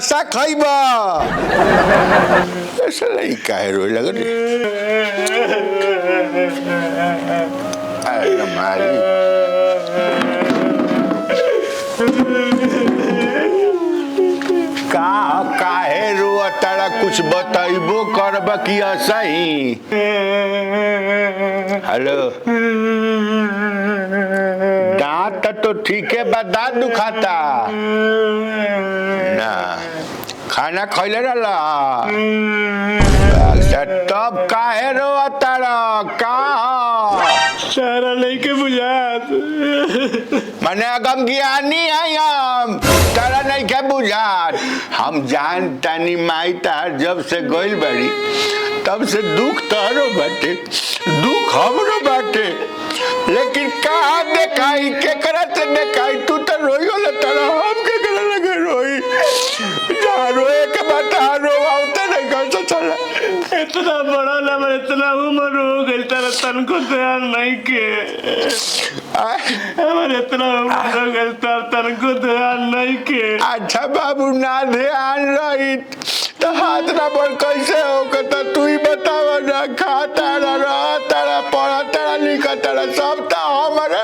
बतासा खइबा ऐसा नहीं काहे रोए लगल अरे मारी काहे रोआ तारा कुछ बताइबो करब कि सही हेलो दांत तो ठीक है बा दांत दुखाता ना खाना खैले रहला तब काहे रोआ तारा का सारा लेके बुझात मने अगम ज्ञानी है हम तारा नहीं के बुझात हम जानतानी माई तार जब से गइल बड़ी तब से दुख तारो बाटे दुख हमरो बाटे लेकिन कहाँ देखाई केकरा से देखाई तू तो रोई होला तारा हम केकरा लगे रोई जहाँ रोए के बता रोवाओ तो नहीं कर सकता इतना बड़ा लेवल इतना उम्र हो गई तारा तन को ध्यान नहीं के हमारे इतना उम्र हो गई तारा तन को ध्यान नहीं के अच्छा बाबू ना ध्यान रही तो हाथ ना पर कैसे हो तो तू ही बतावा ना खाता रहा तारा पढ़ा तारा लिखा तारा सब तो हमारे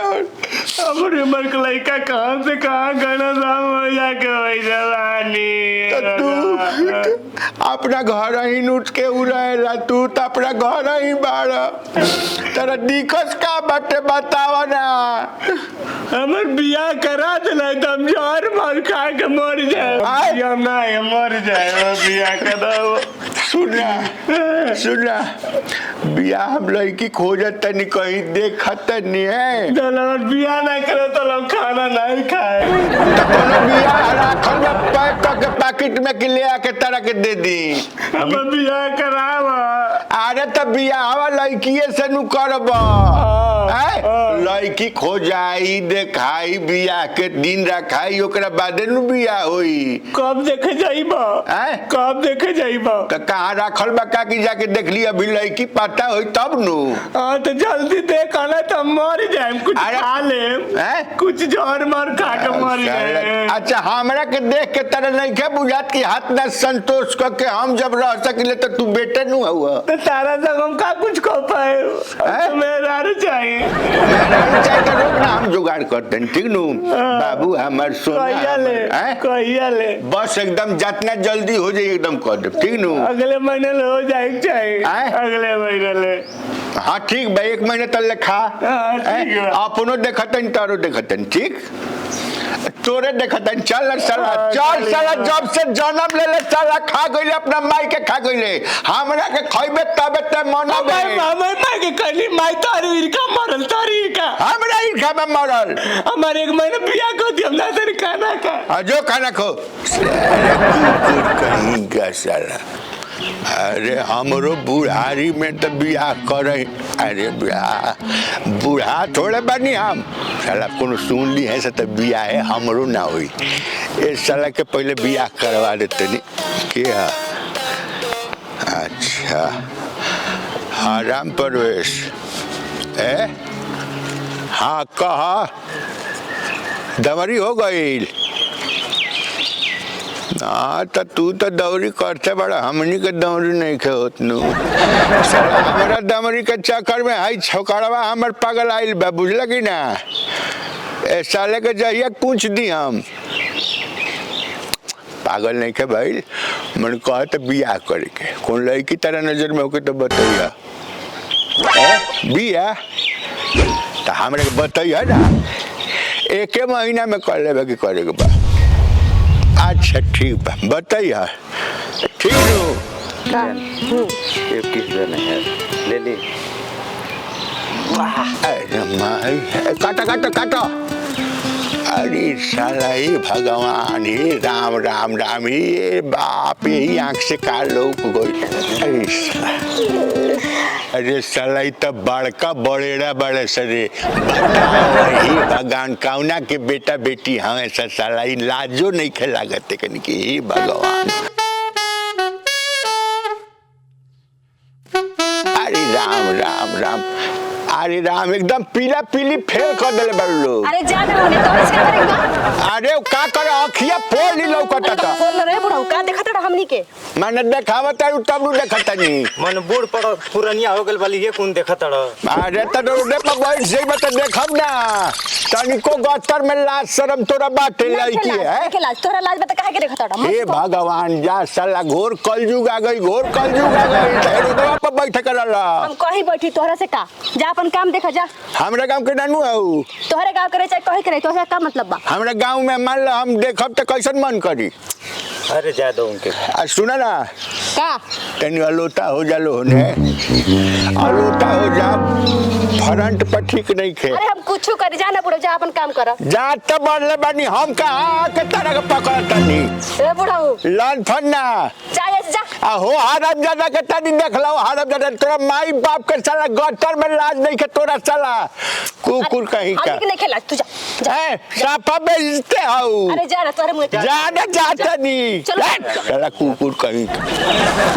उम्र का लड़का कहाँ से कहाँ गणा दाम हो जाके वही जवानी तो तू अपना घर ही नूट के उड़ेला तू तो अपना घर ही बाड़ तेरा दिक्कत का बाटे बतावा ना हमार बियाह करा दिला तो हम जहर मार खा के मर जाए हम ना मर जाए बियाह करा सुना बियाह हम लड़की खोजत तनी कहीं देखत नहीं है बियाह नहीं करे तो लोग खाना नहीं खाए तो बियाह राखल में पैक करके पैकेट में के ले आके तरह के दे दी हम बियाह करावा अरे तो बियाह लड़कीए से नु करब लड़की खोजाई देखाई बियाह के दिन रखाई ओकरा बादे नु बियाह होई कब देखे जाइबा कब देखे जाइबा तो कहाँ रखल बा का की जाके देख ली अभी लड़की पता होई तब नु हाँ तो जल्दी देख आना तो मर जाए कुछ खा ले कुछ जहर मार खा के मर जाए अच्छा हमरा के देख के तरह नहीं के बुझात की हाथ में संतोष करके हम जब रह सकिले तो तू बेटे नु हुआ तो तारा संग हम का कुछ खो पाए मेरा चाहिए तो रोक ना हम जुगाड़ करते हैं ठीक नु बाबू हमार सोना कहिया ले बस एकदम जितना जल्दी हो जाए एकदम कर दे ठीक नु अगले महीने ले हो जाए चाहिए अगले महीने ले हाँ ठीक भाई 1 महीने तक ले खा अपनो देखतन तारो देखतन ठीक तोरे देखतन चल साला चल साला जब से जन्म ले ले साला खा गइले अपना माई के खा गइले हमरा के खइबे तबे त मनबे हमर माई के कहली माई तारी इरका मरल तारी का हमरा इरका में मरल हमारे 1 महीने बियाह कर दिया ना तेरे खाना का जो खाना खो कहीं का साला अरे हमरो बुढ़ारी में तो बियाह करे अरे बूढ़ा थोड़े बनी हम साला कोनो सुन ली है से तो बियाह है हमरो ना हुई इस साला के पहले बियाह करवा देते नहीं क्या अच्छा हाँ राम परवेश हाँ कहा दमरी हो गई हाँ तो तू तो दौरी करते बड़ा हमनी के दौरी नहीं के होत नु हमारा दमरी के चक्कर में हाई छोकरवा हमर पागल आइल बा बुझल की ना ए साले के जहिया पूछ दी हम पागल नहीं के भाई मन कहे तो बियाह करे के कौन लड़की तरह नजर में होके तो बताइया बियाह तो हमरा के बताइया ना 1 महीना में कर लेबे की करे के बा अच्छा ठीक बा बताइए ठीक नो किस देना है ले ले अरे माई काटा काटा काटा अरे साला ही भगवान ही राम राम राम ही बाप यही आँख से काल लोग गई अरे साला तो बड़का बड़ेड़ा बड़े सरे बताओ ही भगवान कौना के बेटा बेटी हाँ ऐसा साला ही लाजो नहीं खेला गते कन की ही भगवान अरे राम राम राम अरे राम एकदम पीला पीली फेल कर देले बड़ लोग। अरे जा ना होने तोरे से का करेगा। अरे उ का करे अखिया फोड़ ली लौकता था। बोल रे बुढ़ऊ का देखत रहा हमनी के। मैंने देखावत है तब नु देखता नहीं। मन बूढ़ पड़ पुरानिया हो गेल वाली ये कौन देखत रह। अरे त रोडे पर बैठ जेब त देखब ना। तनिको गतर में लाज शर्म तोरा बाटे लड़की है। के लाज तोरा लाज बता काहे के देखत रहा। हे भगवान जा साला घोर कलयुग आ गई घोर कलयुग आ गई। रोडवा पर बैठ कर रहा। हम कहीं बैठी तोहरा से का जा अपन काम देखा जा। हमरा गांव के नानू है तोहरे गांव करे चाहे कहीं करे तोहरा का मतलब बा। हमरा गांव में मान लो हम देखब त कैसन मन करी। अरे जा दो उनके। सुना ना का तनी अलोता हो जा लो ने अलोता हो जा फ्रंट पर ठीक नहीं खे। अरे हम कुछ कर जा ना बुढ़ऊ जा अपन काम कर। जा त बढ़ले बानी हम कहां के तरह के पकड़तनी। ए बुढ़ऊ लन फन्ना जा जा आ हो हरम ज्यादा के तनी देख लो हरम ज्यादा तोरा माई बाप के साला गटर में लाज नहीं के तोरा साला कुकुर कहीं का। हम नहीं खेला तू जा ए साफा बेचते हो। अरे जा ना तोरे मुंह जा ना जाता नहीं चलो। साला कुकुर कहीं का।